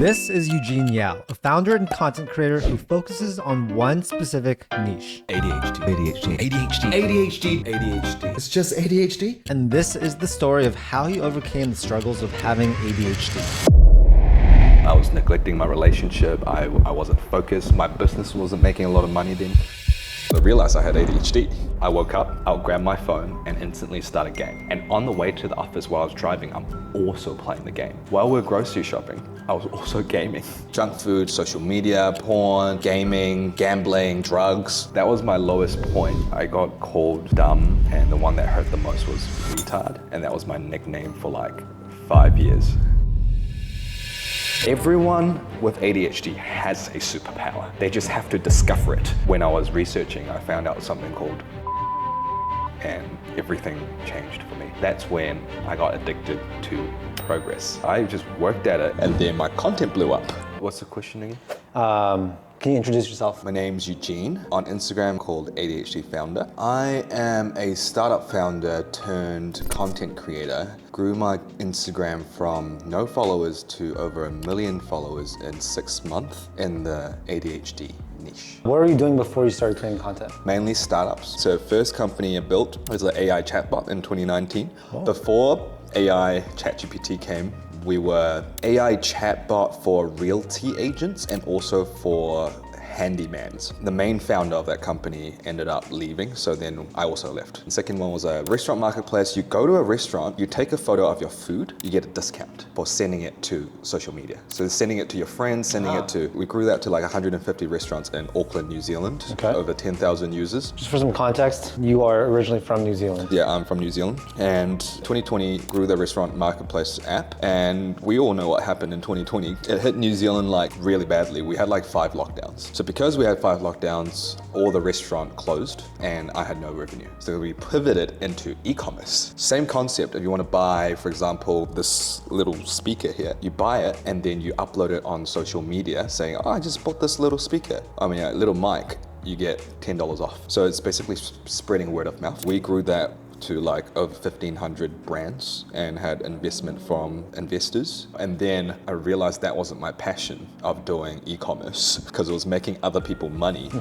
This is Eugene Yao, a founder and content creator who focuses on one specific niche. ADHD. It's just ADHD? And this is the story of how he overcame the struggles of having ADHD. I was neglecting my relationship, I wasn't focused, my business wasn't making a lot of money then. I realized I had ADHD. I woke up, I'll grab my phone and instantly start a game. And on the way to the office while I was driving, I'm also playing the game. While we're grocery shopping, I was also gaming. Junk food, social media, porn, gaming, gambling, drugs. That was my lowest point. I got called dumb, and the one that hurt the most was retard. And that was my nickname for like 5 years. Everyone with ADHD has a superpower. They just have to discover it. When I was researching, I found out something called, and everything changed for me. That's when I got addicted to progress. I just worked at it and then my content blew up. What's the question again? Can you introduce yourself? My name's Eugene, on Instagram called ADHD Founder. I am a startup founder turned content creator. Grew my Instagram from no followers to over 1 million followers in 6 months in the ADHD niche. What were you doing before you started creating content? Mainly startups. So first company I built was an AI chatbot in 2019. Before AI ChatGPT came, we were AI chatbot for realty agents and also for handymans. The main founder of that company ended up leaving, so then I also left. The second one was a restaurant marketplace. You go to a restaurant, you take a photo of your food, you get a discount for sending it to social media. So sending it to your friends, we grew that to like 150 restaurants in Auckland, New Zealand, over 10,000 users. Just for some context, you are originally from New Zealand. Yeah, I'm from New Zealand. And 2020 grew the restaurant marketplace app, and we all know what happened in 2020. It hit New Zealand like really badly. We had like 5 lockdowns. So because we had 5 lockdowns, all the restaurant closed and I had no revenue. So we pivoted into e-commerce. Same concept. If you want to buy, for example, this little speaker here, you buy it and then you upload it on social media saying, oh, I just bought this little speaker. I mean, a little mic, you get $10 off. So it's basically spreading word of mouth. We grew that to like over 1,500 brands and had investment from investors. And then I realized that wasn't my passion of doing e-commerce because it was making other people money.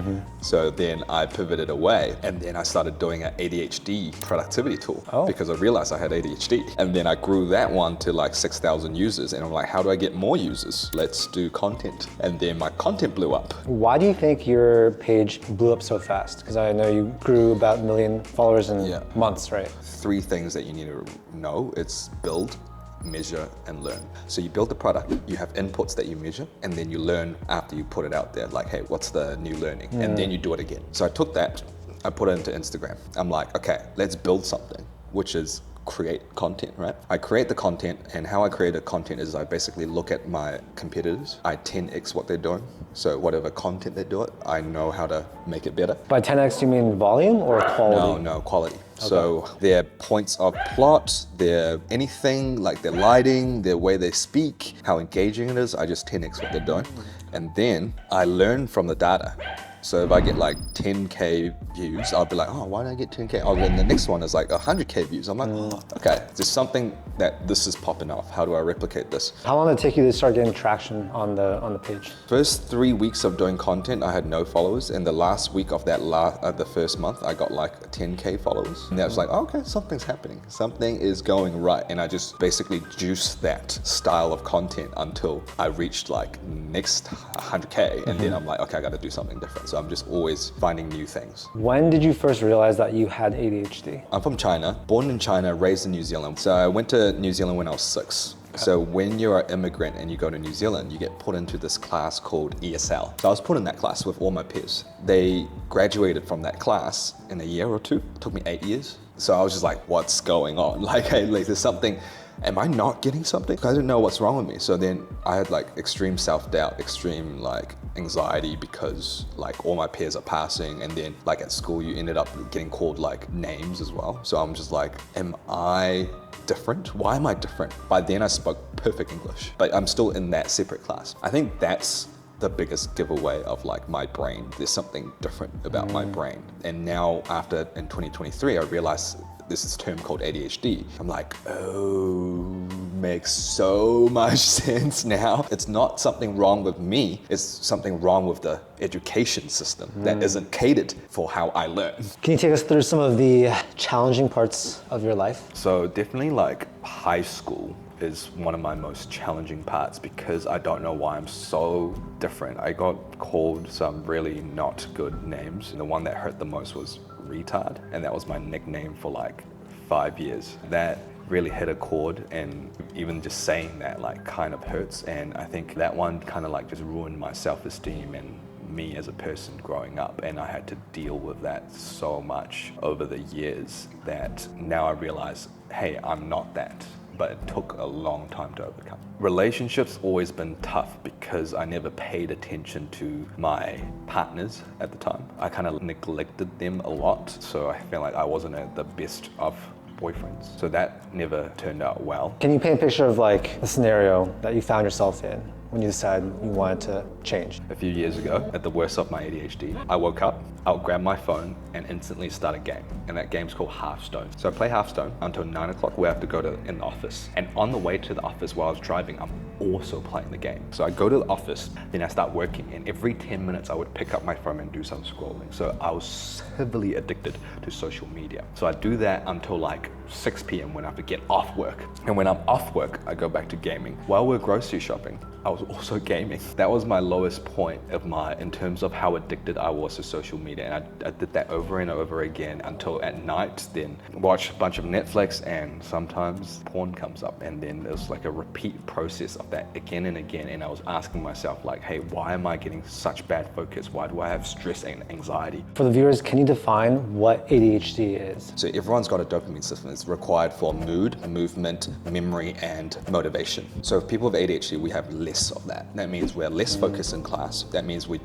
So then I pivoted away and then I started doing an ADHD productivity tool because I realized I had ADHD. And then I grew that one to like 6,000 users and I'm like, how do I get more users? Let's do content. And then my content blew up. Why do you think your page blew up so fast? Because I know you grew about 1 million followers in months. Right. 3 things that you need to know. It's build, measure, and learn. So you build the product, you have inputs that you measure, and then you learn after you put it out there, like, hey, what's the new learning? And then you do it again. So I took that, I put it into Instagram. I'm like, okay, let's build something, which is create content, right? I create the content, and how I create the content is I basically look at my competitors, I 10x what they're doing. So whatever content they do it, I know how to make it better. By 10x, you mean volume or quality? No, quality. So their points of plot, their anything, like their lighting, their way they speak, how engaging it is, I just 10x what they're doing. And then I learn from the data. So if I get like 10K views, I'll be like, oh, why did I get 10K? Oh, then the next one is like 100K views. I'm like, oh, okay, there's something that this is popping off. How do I replicate this? How long did it take you to start getting traction on the page? First 3 weeks of doing content, I had no followers. And the last week of that the first month, I got like 10K followers. And I was like, oh, okay, something's happening. Something is going right. And I just basically juiced that style of content until I reached like next 100K. And then I'm like, okay, I got to do something different. So I'm just always finding new things. When did you first realize that you had ADHD? I'm from China, born in China, raised in New Zealand. So I went to New Zealand when I was 6. So when you're an immigrant and you go to New Zealand, you get put into this class called ESL. So I was put in that class with all my peers. They graduated from that class in a year or 2. It took me 8 years. So I was just like, what's going on? Like, hey, like there's something, am I not getting something? I didn't know what's wrong with me. So then I had like extreme self-doubt, extreme like anxiety because like all my peers are passing, and then like at school you ended up getting called like names as well. So I'm just like, am I different? Why am I different? By then I spoke perfect English, but I'm still in that separate class. I think that's the biggest giveaway of like my brain. There's something different about my brain. And now in 2023, I realized there's this term called ADHD. I'm like, oh, makes so much sense now. It's not something wrong with me, it's something wrong with the education system that isn't catered for how I learn. Can you take us through some of the challenging parts of your life? So definitely like high school is one of my most challenging parts because I don't know why I'm so different. I got called some really not good names. The one that hurt the most was retard, and that was my nickname for like 5 years. That really hit a chord, and even just saying that like kind of hurts, and I think that one kind of like just ruined my self-esteem and me as a person growing up, and I had to deal with that so much over the years that now I realize, hey, I'm not that. But it took a long time to overcome. Relationships always been tough because I never paid attention to my partners at the time. I kind of neglected them a lot, so I feel like I wasn't at the best of boyfriends. So that never turned out well. Can you paint a picture of like the scenario that you found yourself in when you decided you wanted to change? A few years ago, at the worst of my ADHD, I woke up, I'll grab my phone and instantly start a game. And that game's called Hearthstone. So I play Hearthstone until 9 o'clock where I have to go to in the office. And on the way to the office while I was driving, I'm also playing the game. So I go to the office, then I start working, and every 10 minutes I would pick up my phone and do some scrolling. So I was heavily addicted to social media. So I do that until like 6 p.m. when I have to get off work. And when I'm off work, I go back to gaming. While we're grocery shopping, I was also gaming. That was my lowest point in terms of how addicted I was to social media. And I did that over and over again until at night, then watch a bunch of Netflix, and sometimes porn comes up. And then there's like a repeat process of that again and again. And I was asking myself like, hey, why am I getting such bad focus? Why do I have stress and anxiety? For the viewers, can you define what ADHD is? So everyone's got a dopamine system. It's required for mood, movement, memory, and motivation. So if people with ADHD, we have less of that. That means we're less focused in class. That means we're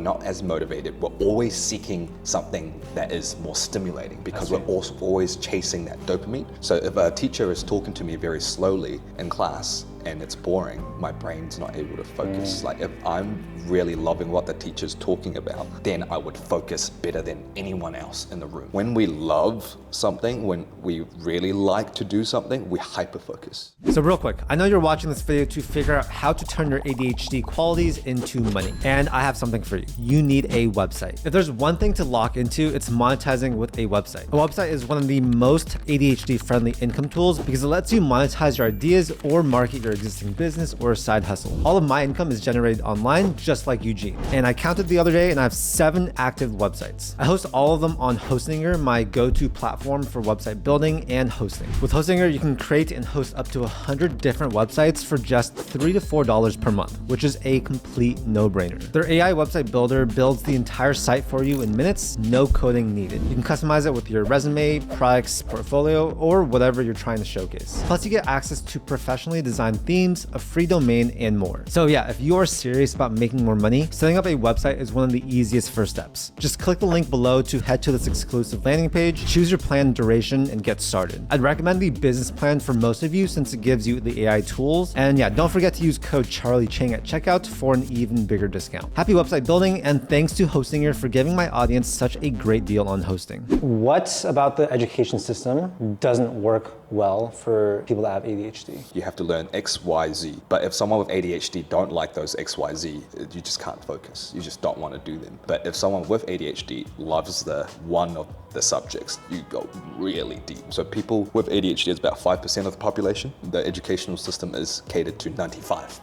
not as motivated. We're always seeking something that is more stimulating because we're also always chasing that dopamine. So if a teacher is talking to me very slowly in class and it's boring, my brain's not able to focus. Like if I'm really loving what the teacher's talking about, then I would focus better than anyone else in the room. When we love something, when we really like to do something, we hyper-focus. So real quick, I know you're watching this video to figure out how to turn your ADHD qualities into money. And I have something for you. You need a website. If there's one thing to lock into, it's monetizing with a website. A website is one of the most ADHD-friendly income tools because it lets you monetize your ideas or market your existing business or side hustle. All of my income is generated online, just like Eugene. And I counted the other day and I have 7 active websites. I host all of them on Hostinger, my go-to platform for website building and hosting. With Hostinger, you can create and host up to 100 different websites for just $3 to $4 per month, which is a complete no-brainer. Their AI website builder builds the entire site for you in minutes, no coding needed. You can customize it with your resume, products, portfolio, or whatever you're trying to showcase. Plus, you get access to professionally designed themes, a free domain, and more. So yeah, if you are serious about making more money, setting up a website is one of the easiest first steps. Just click the link below to head to this exclusive landing page, choose your planned duration, and get started. I'd recommend the business plan for most of you since it gives you the AI tools. And yeah, don't forget to use code CHARLIECHANG at checkout for an even bigger discount. Happy website building, and thanks to Hostinger for giving my audience such a great deal on hosting. What about the education system doesn't work well for people that have ADHD? You have to learn X, Y, Z. But if someone with ADHD don't like those X, Y, Z, you just can't focus. You just don't want to do them. But if someone with ADHD loves the one of the subjects, you go really deep. So people with ADHD is about 5% of the population. The educational system is catered to 95%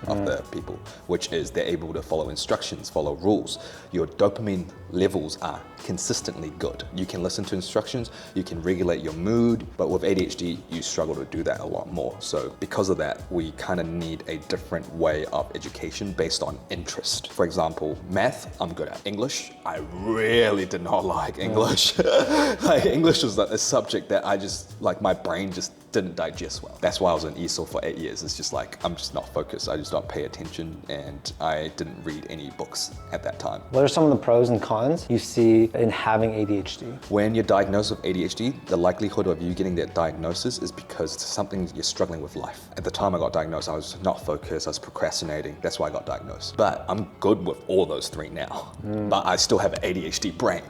of the people, which is they're able to follow instructions, follow rules. Your dopamine levels are consistently good. You can listen to instructions, you can regulate your mood, but with ADHD, you struggle to do that a lot more. So because of that, we kind of need a different way of education based on interest. For example, math, I'm good at. English, I really did not like English. Like English was like a subject that I just, like my brain just didn't digest well. That's why I was in ESOL for 8 years. It's just like, I'm just not focused. I just don't pay attention, and I didn't read any books at that time. What are some of the pros and cons you see in having ADHD? When you're diagnosed with ADHD, the likelihood of you getting that diagnosis is because it's something you're struggling with life. At the time I got diagnosed, I was not focused, I was procrastinating. That's why I got diagnosed. But I'm good with all those three now. But I still have an ADHD brain.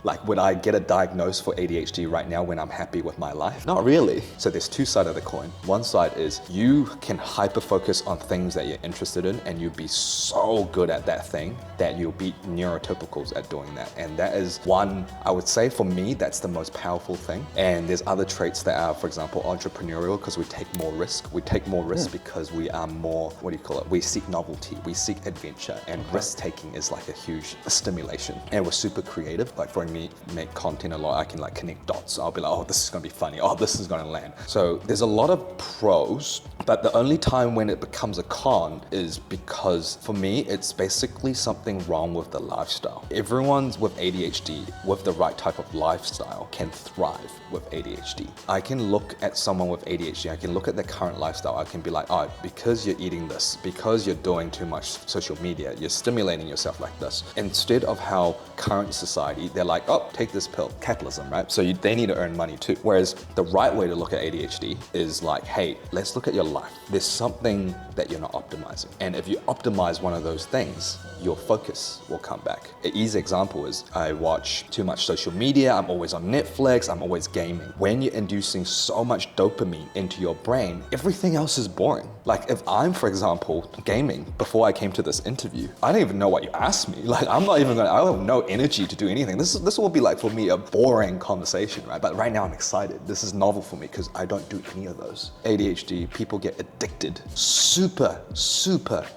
Like, would I get a diagnosis for ADHD right now when I'm happy with my life? Not really. So there's two sides of the coin. One side is you can hyper-focus on things that you're interested in, and you'll be so good at that thing that you'll beat neurotypicals at doing that. And that is one, I would say for me, that's the most powerful thing. And there's other traits that are, for example, entrepreneurial, because we take more risk. We take more risk because we are more, what do you call it? We seek novelty, we seek adventure, and risk-taking is like a huge stimulation. And we're super creative. Like for me, make content a lot, I can like connect dots. I'll be like, oh, this is gonna be funny. Oh, this is gonna land. So there's a lot of pros, but the only time when it becomes a con is because for me, it's basically something wrong with the lifestyle. Everyone's with ADHD with the right type of lifestyle can thrive with ADHD. I can look at someone with ADHD, I can look at their current lifestyle, I can be like, oh, because you're eating this, because you're doing too much social media, you're stimulating yourself like this. Instead of how current society, they're like, oh, take this pill, capitalism, right? So they need to earn money too. Whereas the right way to look at ADHD is like, hey, let's look at your life. There's something that you're not optimizing. And if you optimize one of those things, your focus will come back. An easy example is I watch too much social media, I'm always on Netflix, I'm always gaming. When you're inducing so much dopamine into your brain, everything else is boring. Like if I'm, for example, gaming before I came to this interview, I don't even know what you asked me. Like I have no energy to do anything. This will be like for me a boring conversation, right? But right now I'm excited. This is novel for me because I don't do any of those. ADHD, people get addicted, super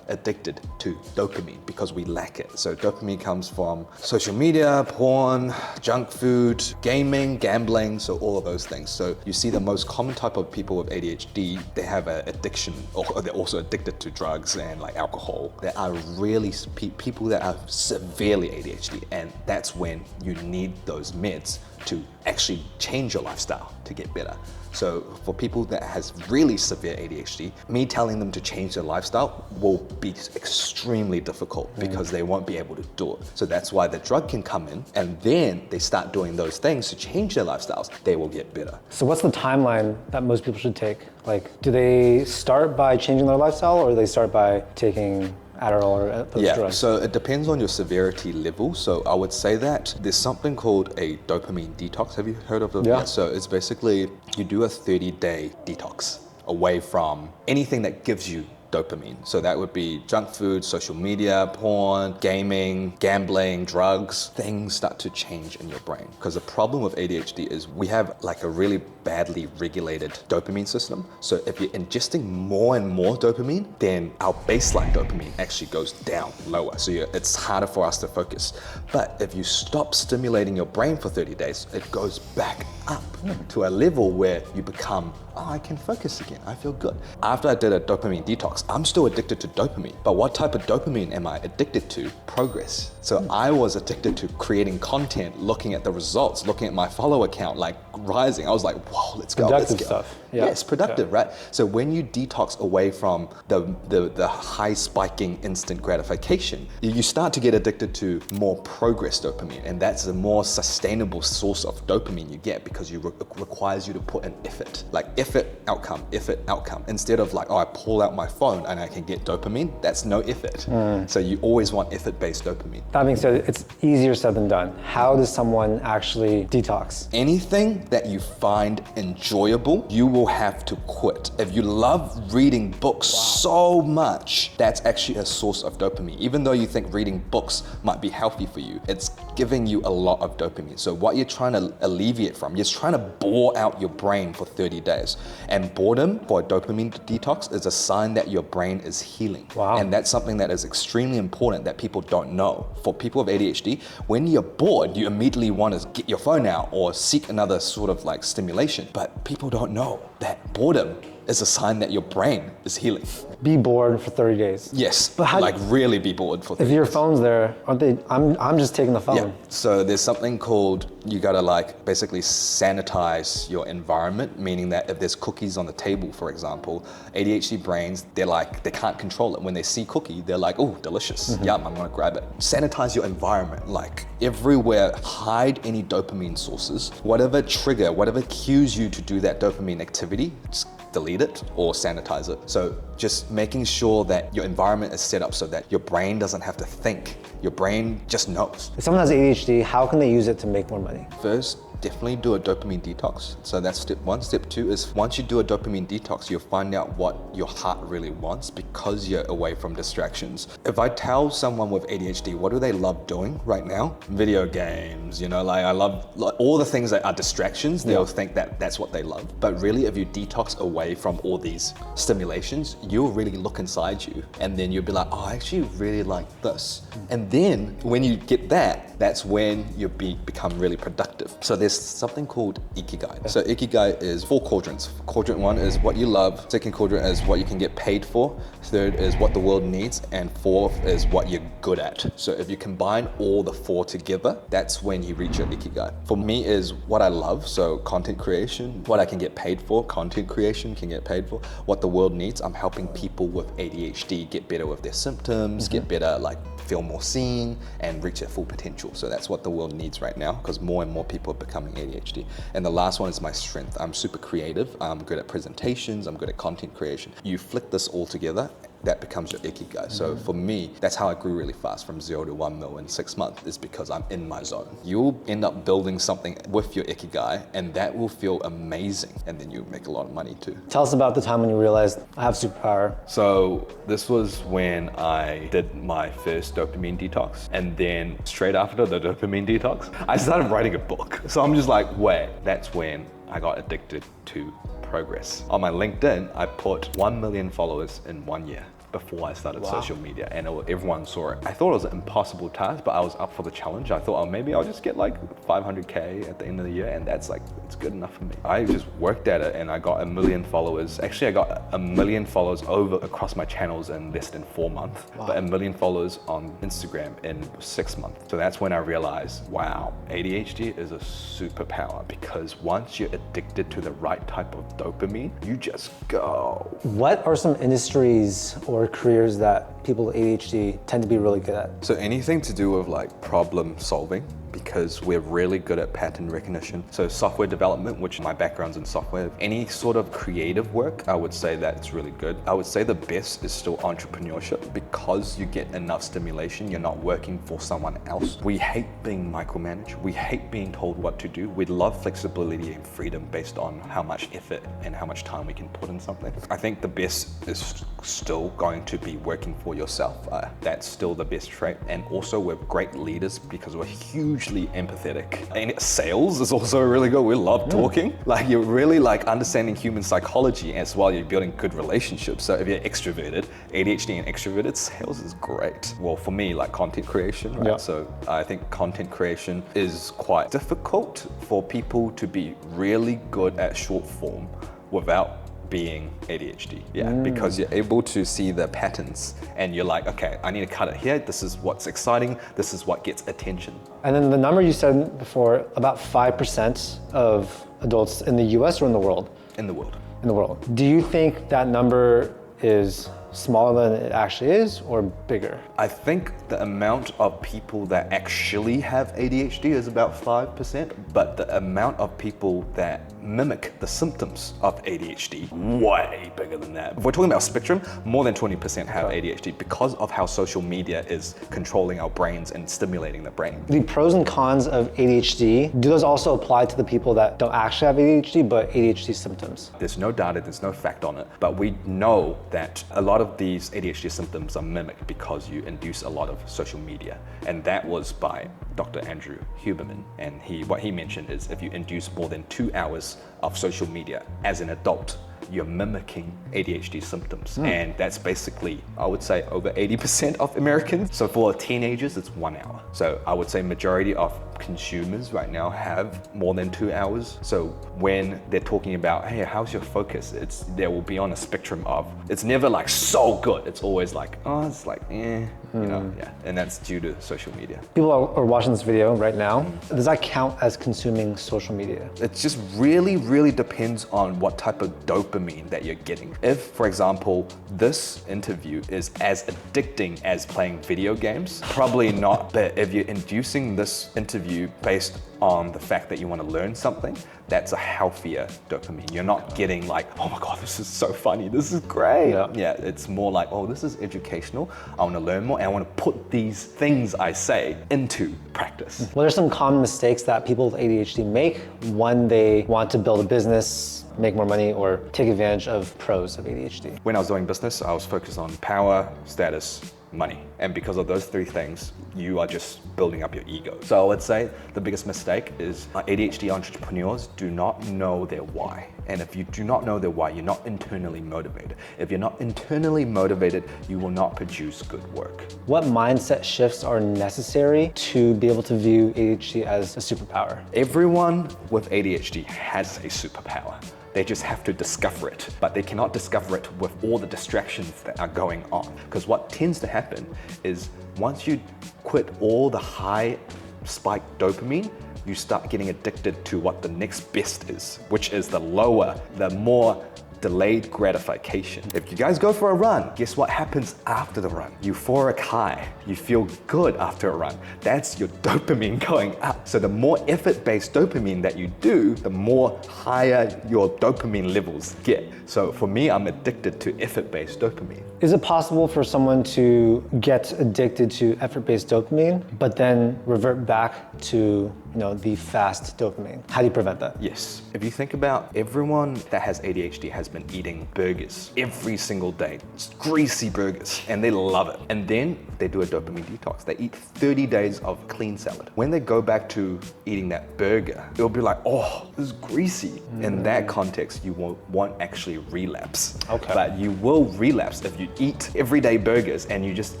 addicted to dopamine because we lack it. So dopamine comes from social media, porn, junk food, gaming, gambling, so all of those things. So you see the most common type of people with ADHD, they have an addiction, or they're also addicted to drugs and like alcohol. There are really people that are severely ADHD, and that's when you need those meds to actually change your lifestyle to get better. So for people that has really severe ADHD, me telling them to change their lifestyle will be extremely difficult because they won't be able to do it. So that's why the drug can come in, and then they start doing those things to change their lifestyles, they will get better. So what's the timeline that most people should take? Like, do they start by changing their lifestyle, or do they start by taking Adderall or those drugs? So it depends on your severity level. So I would say that there's something called a dopamine detox. Have you heard of it? Yeah. So it's basically you do a 30-day detox away from anything that gives you dopamine. So that would be junk food, social media, porn, gaming, gambling, drugs. Things start to change in your brain. Because the problem with ADHD is we have like a really badly regulated dopamine system. So if you're ingesting more and more dopamine, then our baseline dopamine actually goes down lower. So it's harder for us to focus. But if you stop stimulating your brain for 30 days, it goes back up to a level where you become, oh, I can focus again, I feel good. After I did a dopamine detox, I'm still addicted to dopamine. But what type of dopamine am I addicted to? Progress. So I was addicted to creating content, looking at the results, looking at my follower count, like rising. I was like, whoa, let's go. Productive stuff. Yeah, it's productive, right? So when you detox away from the high spiking instant gratification, you start to get addicted to more progress dopamine, and that's a more sustainable source of dopamine you get because it requires you to put an effort, like effort, outcome, instead of like, oh, I pull out my phone and I can get dopamine. That's no effort. So you always want effort-based dopamine. That being said, it's easier said than done. How does someone actually detox? Anything that you find enjoyable, you will have to quit. If you love reading books so much, that's actually a source of dopamine. Even though you think reading books might be healthy for you, it's giving you a lot of dopamine. So what you're trying to alleviate from, you're trying to bore out your brain for 30 days. And boredom for a dopamine detox is a sign that your brain is healing. Wow. And that's something that is extremely important that people don't know. For people with ADHD, when you're bored, you immediately want to get your phone out or seek another sort of like stimulation. But people don't know that boredom is a sign that your brain is healing. Be bored for 30 days. Yes, But how- like really be bored for 30 If your days. phone's there, aren't they? I'm just taking the phone. Yeah, so there's something called, you gotta like basically sanitize your environment, meaning that if there's cookies on the table, for example, ADHD brains, they can't control it. When they see cookie, they're like, oh, delicious, yum, I'm gonna grab it. Sanitize your environment, like everywhere, hide any dopamine sources. Whatever trigger, whatever cues you to do that dopamine activity, just delete it or sanitize it. So just making sure that your environment is set up so that your brain doesn't have to think. Your brain just knows. If someone has ADHD, how can they use it to make more money? First, definitely do a dopamine detox. So that's step one. Step two is once you do a dopamine detox, you'll find out what your heart really wants because you're away from distractions. If I tell someone with ADHD, what do they love doing right now? Video games, like I love all the things that are distractions, they'll think that that's what they love. But really, if you detox away from all these stimulations, you'll really look inside you and then you'll be like, oh, I actually really like this. And then when you get that, that's when you become really productive. So there's something called Ikigai. So Ikigai is 4 quadrants. Quadrant 1 is what you love. Second quadrant is what you can get paid for. Third is what the world needs. And fourth is what you're good at. So if you combine all the 4 together, that's when you reach your Ikigai. For me is what I love. So content creation, what I can get paid for. Content creation can get paid for. What the world needs, I'm helping people with ADHD get better with their symptoms, get better, feel more seen and reach their full potential. So that's what the world needs right now because more and more people are becoming ADHD. And the last one is my strength. I'm super creative. I'm good at presentations. I'm good at content creation. You flick this all together, that becomes your Ikigai. So for me, that's how I grew really fast from 0 to 1 mil in 6 months is because I'm in my zone. You'll end up building something with your Ikigai and that will feel amazing. And then you make a lot of money too. Tell us about the time when you realized I have superpower. So this was when I did my first dopamine detox. And then straight after the dopamine detox, I started writing a book. So I'm just like, wait, that's when I got addicted to progress. On my LinkedIn, I put 1 million followers in 1 year before I started social media and everyone saw it. I thought it was an impossible task, but I was up for the challenge. I thought, oh, maybe I'll just get 500K at the end of the year and that's it's good enough for me. I just worked at it and I got 1 million followers. Actually, I got 1 million followers across my channels in less than 4 months, but 1 million followers on Instagram in 6 months. So that's when I realized, wow, ADHD is a superpower because once you're addicted to the right type of dopamine, you just go. What are some industries or careers that people with ADHD tend to be really good at? So anything to do with problem solving, because we're really good at pattern recognition. So software development, which my background's in software, any sort of creative work, I would say that it's really good. I would say the best is still entrepreneurship because you get enough stimulation, you're not working for someone else. We hate being micromanaged. We hate being told what to do. We love flexibility and freedom based on how much effort and how much time we can put in something. I think the best is still going to be working for yourself. That's still the best trait. And also we're great leaders because we're hugely empathetic. And sales is also really good. We love talking. You're really understanding human psychology as well. You're building good relationships. So if you're extroverted, ADHD and extroverted, sales is great. Well, for me, content creation, right? Yeah. So I think content creation is quite difficult for people to be really good at short form without being ADHD, because you're able to see the patterns and you're like, okay, I need to cut it here. This is what's exciting. This is what gets attention. And then the number you said before, about 5% of adults in the US or in the world? In the world. In the world. Do you think that number is smaller than it actually is or bigger? I think the amount of people that actually have ADHD is about 5%, but the amount of people that mimic the symptoms of ADHD, way bigger than that. If we're talking about spectrum, more than 20% have ADHD because of how social media is controlling our brains and stimulating the brain. The pros and cons of ADHD, do those also apply to the people that don't actually have ADHD but ADHD symptoms? There's no data, there's no fact on it, but we know that a lot of these ADHD symptoms are mimicked because you induce a lot of social media. And that was by Dr. Andrew Huberman. And what he mentioned is if you induce more than 2 hours of social media as an adult, you're mimicking ADHD symptoms. And that's basically, I would say, over 80% of Americans. So for teenagers, it's 1 hour. So I would say majority of consumers right now have more than 2 hours. So when they're talking about, hey, how's your focus? They will be on a spectrum of, it's never like so good. It's always like, oh, it's like, you know, yeah. And that's due to social media. People are watching this video right now. Does that count as consuming social media? It just really depends on what type of dopamine that you're getting. If, for example, this interview is as addicting as playing video games, probably not. But if you're inducing this interview based on the fact that you want to learn something, that's a healthier dopamine. You're not getting like, oh my God, this is so funny, this is great. Yeah, it's more like, oh, this is educational. I want to learn more and I want to put these things I say into practice. What are some common mistakes that people with ADHD make when they want to build a business, make more money, or take advantage of pros of ADHD? When I was doing business, I was focused on power, status, money. And because of those three things, you are just building up your ego. So I would say the biggest mistake is ADHD entrepreneurs do not know their why. And if you do not know their why, you're not internally motivated. If you're not internally motivated, you will not produce good work. What mindset shifts are necessary to be able to view ADHD as a superpower? Everyone with ADHD has a superpower. They just have to discover it, but they cannot discover it with all the distractions that are going on. Because what tends to happen is once you quit all the high spike dopamine, you start getting addicted to what the next best is, which is the lower, the more delayed gratification. If you guys go for a run, guess what happens after the run? Euphoric high. You feel good after a run. That's your dopamine going up. So the more effort-based dopamine that you do, the more higher your dopamine levels get. So for me, I'm addicted to effort-based dopamine. Is it possible for someone to get addicted to effort-based dopamine, but then revert back to the fast dopamine? How do you prevent that? Yes. If you think about everyone that has ADHD has been eating burgers every single day, greasy burgers, and they love it. And then they do a dopamine detox. They eat 30 days of clean salad. When they go back to eating that burger, it'll be like, oh, this is greasy. In that context, you won't actually relapse. Okay. But you will relapse if you eat everyday burgers and you just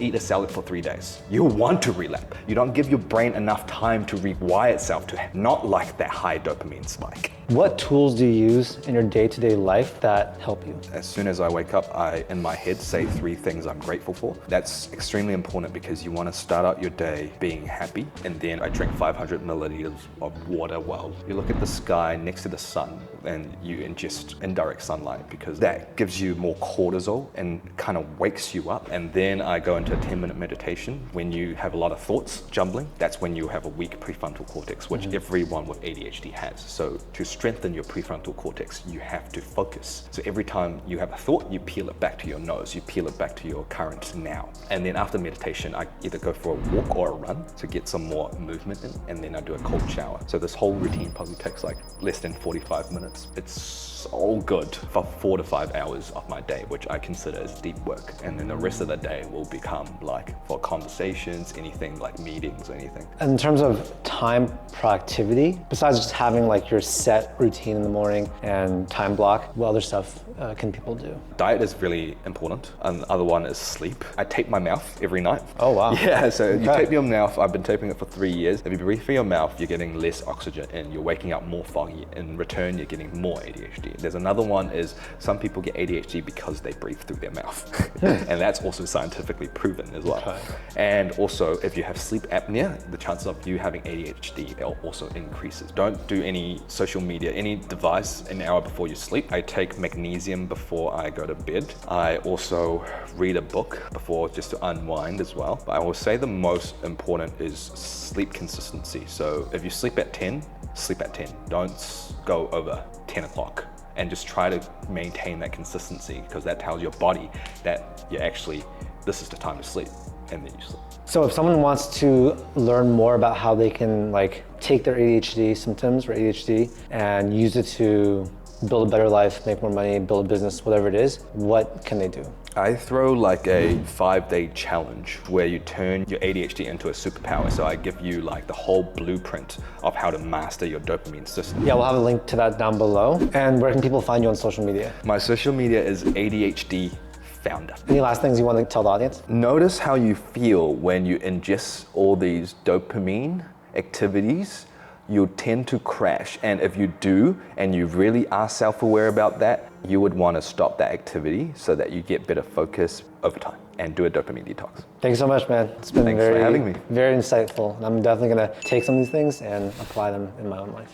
eat a salad for 3 days. You'll want to relapse. You don't give your brain enough time to rewire itself to not like that high dopamine spike. What tools do you use in your day-to-day life that help you? As soon as I wake up, I, in my head, say 3 things I'm grateful for. That's extremely important because you want to start out your day being happy. And then I drink 500 milliliters of water while you look at the sky next to the sun and you ingest indirect sunlight because that gives you more cortisol and kind of wakes you up. And then I go into a 10-minute meditation. When you have a lot of thoughts jumbling, that's when you have a weak prefrontal cortex, which everyone with ADHD has. So to strengthen your prefrontal cortex, you have to focus. So every time you have a thought, you peel it back to your nose, you peel it back to your current now. And then after meditation, I either go for a walk or a run to get some more movement in, and then I do a cold shower. So this whole routine probably takes like less than 45 minutes. It's so good for 4 to 5 hours of my day, which I consider as deep work. And then the rest of the day will become like for conversations, anything like meetings or anything. In terms of time productivity, besides just having like your set routine in the morning and time block, what other stuff can people do? Diet is really important. Another one is sleep. I tape my mouth every night. Oh, wow. Yeah, so you tape your mouth. I've been taping it for 3 years. If you breathe through your mouth, you're getting less oxygen and you're waking up more foggy. In return, you're getting more ADHD. There's another one is some people get ADHD because they breathe through their mouth. And that's also scientifically proven as well. Okay. And also, if you have sleep apnea, the chances of you having ADHD also increases. Don't do any social media, any device an hour before you sleep. I take magnesium before I go to bed. I also read a book before just to unwind as well. But I will say the most important is sleep consistency. So if you sleep at 10, sleep at 10. Don't go over 10 o'clock. And just try to maintain that consistency because that tells your body that this is the time to sleep, and then you sleep. So if someone wants to learn more about how they can take their ADHD symptoms or ADHD and use it to build a better life, make more money, build a business, whatever it is, what can they do? I throw like a 5-day challenge where you turn your ADHD into a superpower. So I give you like the whole blueprint of how to master your dopamine system. Yeah, we'll have a link to that down below. And where can people find you on social media? My social media is ADHD founder. Any last things you want to tell the audience? Notice how you feel when you ingest all these dopamine activities. You'll tend to crash, and if you do and you really are self-aware about that, you would want to stop that activity so that you get better focus over time and do a dopamine detox. Thank you so much, man. It's been Thanks for having me. very insightful. I'm definitely going to take some of these things and apply them in my own life.